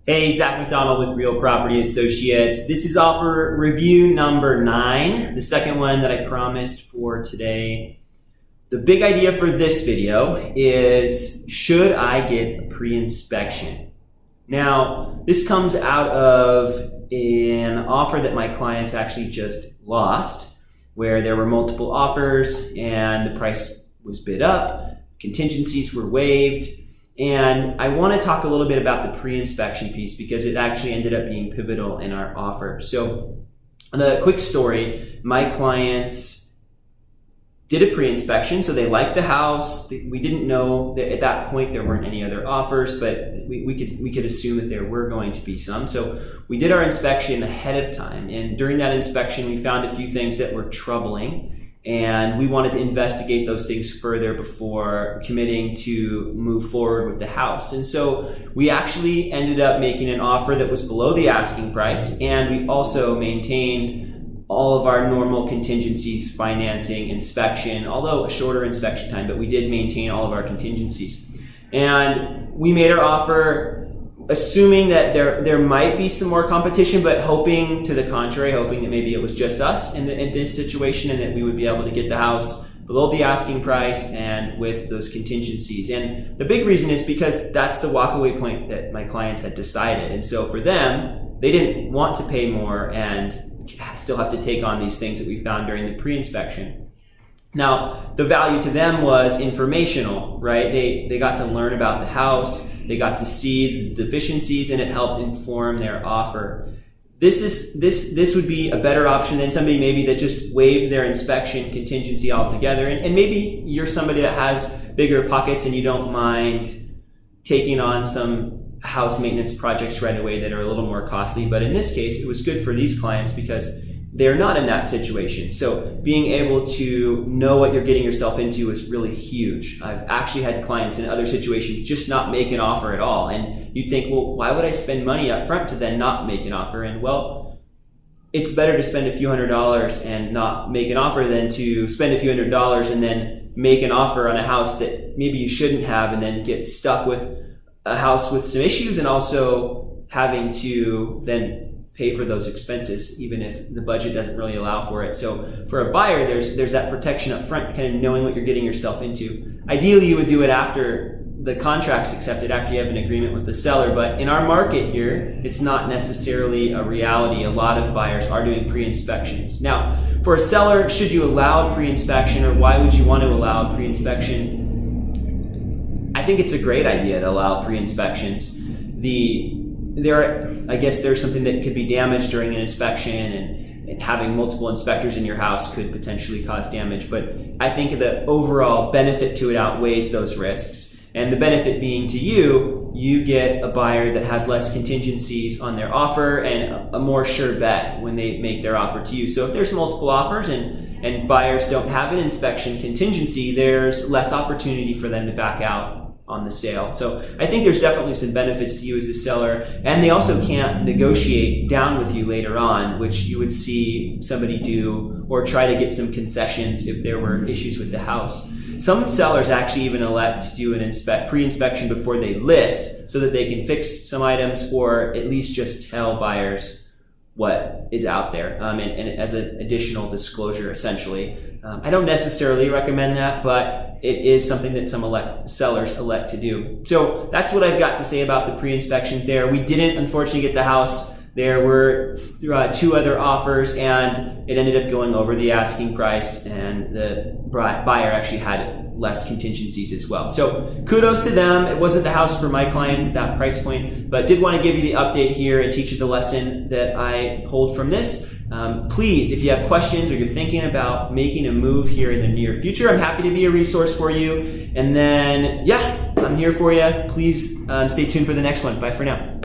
Hey, Zach McDonald with Real Property Associates. This is offer review number 9, the second one that I promised for today. The big idea for this video is, should I get a pre-inspection? Now, this comes out of an offer that my clients actually just lost, where there were multiple offers and the price was bid up, contingencies were waived. And I want to talk a little bit about the pre-inspection piece because it actually ended up being pivotal in our offer. So the quick story, my clients did a pre-inspection, so they liked the house. We didn't know that at that point there weren't any other offers, but we could assume that there were going to be some. So we did our inspection ahead of time, and during that inspection we found a few things that were troubling. And we wanted to investigate those things further before committing to move forward with the house. And so we actually ended up making an offer that was below the asking price, and we also maintained all of our normal contingencies, financing, inspection, although a shorter inspection time, but we did maintain all of our contingencies. And we made our offer assuming that there might be some more competition, but hoping to the contrary, hoping that maybe it was just us in this situation and that we would be able to get the house below the asking price and with those contingencies. And the big reason is because that's the walkaway point that my clients had decided. And so for them, they didn't want to pay more and still have to take on these things that we found during the pre-inspection. Now, the value to them was informational, right? They got to learn about the house, they got to see the deficiencies, and it helped inform their offer. This would be a better option than somebody maybe that just waived their inspection contingency altogether. And maybe you're somebody that has bigger pockets and you don't mind taking on some house maintenance projects right away that are a little more costly. But in this case, it was good for these clients because they're not in that situation. So being able to know what you're getting yourself into is really huge. I've actually had clients in other situations just not make an offer at all. And you'd think, well, why would I spend money up front to then not make an offer? And well, it's better to spend a few $100s and not make an offer than to spend a few $100s and then make an offer on a house that maybe you shouldn't have and then get stuck with a house with some issues and also having to then pay for those expenses, even if the budget doesn't really allow for it. So for a buyer, there's that protection up front, kind of knowing what you're getting yourself into. Ideally, you would do it after the contract's accepted, after you have an agreement with the seller. But in our market here, it's not necessarily a reality. A lot of buyers are doing pre-inspections. Now, for a seller, should you allow pre-inspection, or why would you want to allow pre-inspection? I think it's a great idea to allow pre-inspections. I guess there's something that could be damaged during an inspection, and having multiple inspectors in your house could potentially cause damage. But I think the overall benefit to it outweighs those risks. And the benefit being to you get a buyer that has less contingencies on their offer and a more sure bet when they make their offer to you. So if there's multiple offers and buyers don't have an inspection contingency, there's less opportunity for them to back out on the sale. So I think there's definitely some benefits to you as the seller, and they also can't negotiate down with you later on, which you would see somebody do, or try to get some concessions if there were issues with the house. Some sellers actually even elect to do an pre-inspection before they list so that they can fix some items or at least just tell buyers what is out there, and as an additional disclosure, essentially. I don't necessarily recommend that, but it is something that some sellers elect to do. So that's what I've got to say about the pre-inspections there. We didn't, unfortunately, get the house. There were 2 other offers, and it ended up going over the asking price, and the buyer actually had less contingencies as well. So kudos to them. It wasn't the house for my clients at that price point, but did want to give you the update here and teach you the lesson that I pulled from this. Please, if you have questions or you're thinking about making a move here in the near future, I'm happy to be a resource for you. And then, I'm here for you. Please stay tuned for the next one. Bye for now.